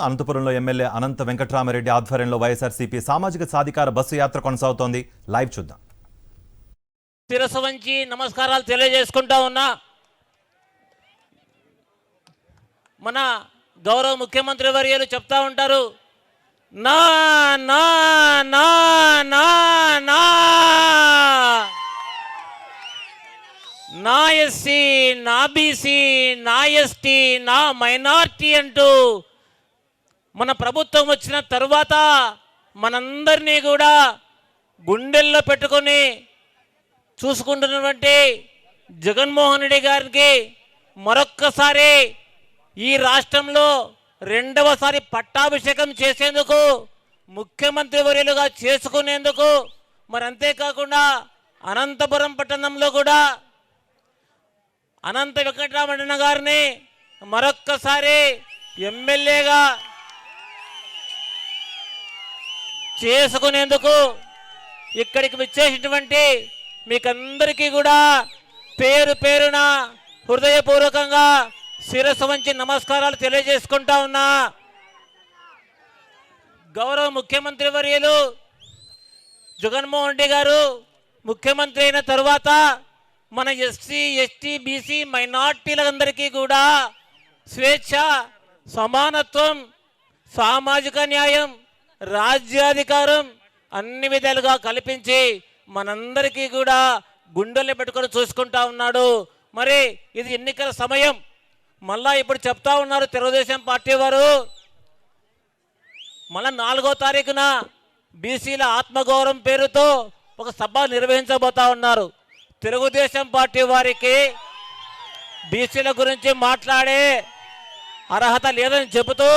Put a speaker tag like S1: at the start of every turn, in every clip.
S1: అనంతపురంలో ఎమ్మెల్యే అనంత వెంకట్రామరెడ్డి ఆధ్వర్యంలో వైఎస్ఆర్సీపీ సామాజిక సాధికార బస్సు యాత్ర కొనసాగుతోంది. లైవ్ చూద్దాం.
S2: శిరస్సు వంచి నమస్కారాలు తెలియజేసుకుంటా ఉన్నా. మన గౌరవ ముఖ్యమంత్రి వర్యులు చెప్తా ఉంటారు, నా నా నా నా నా నా ఎస్సీ, నా బీసీ, నా ఎస్టీ, నా మైనార్టీ అంటూ మన ప్రభుత్వం వచ్చిన తరువాత మనందరినీ కూడా గుండెల్లో పెట్టుకొని చూసుకుంటున్నటువంటి జగన్మోహన్ రెడ్డి గారికి మరొక్కసారి ఈ రాష్ట్రంలో రెండవసారి పట్టాభిషేకం చేసేందుకు, ముఖ్యమంత్రి వర్యులుగా చేసుకునేందుకు, మరి అంతేకాకుండా అనంతపురం పట్టణంలో కూడా అనంత వెంకటరామరెడ్డి గారిని మరొక్కసారి ఎమ్మెల్యేగా చేసుకునేందుకు ఇక్కడికి విచ్చేసినటువంటి మీకందరికీ కూడా పేరు పేరున హృదయపూర్వకంగా శిరస్సు వంచి నమస్కారాలు తెలియజేసుకుంటా ఉన్నా. గౌరవ ముఖ్యమంత్రి వర్యులు జగన్మోహన్ రెడ్డి గారు ముఖ్యమంత్రి అయిన తరువాత మన ఎస్సీ, ఎస్టీ, బీసీ, మైనార్టీలందరికీ కూడా స్వేచ్ఛ, సమానత్వం, సామాజిక న్యాయం, రాజ్యాధికారం అన్ని విధాలుగా కల్పించి మనందరికీ కూడా గుండెల్ని పెట్టుకొని చూసుకుంటా ఉన్నాడు. మరి ఇది ఎన్నికల సమయం. మళ్ళా ఇప్పుడు చెప్తా ఉన్నారు తెలుగుదేశం పార్టీ వారు, మళ్ళా 4వ తారీఖున బీసీల ఆత్మగౌరవం పేరుతో ఒక సభ నిర్వహించబోతా ఉన్నారు. తెలుగుదేశం పార్టీ వారికి బీసీల గురించి మాట్లాడే అర్హత లేదని చెబుతూ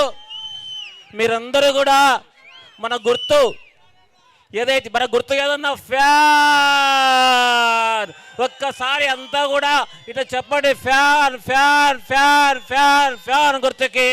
S2: మీరందరూ కూడా మన గుర్తు ఏదన్నా ఫ్యాన్, ఒక్కసారి అంతా కూడా ఇట్లా చెప్పండి, fan fan fan fan fan గుర్తుకి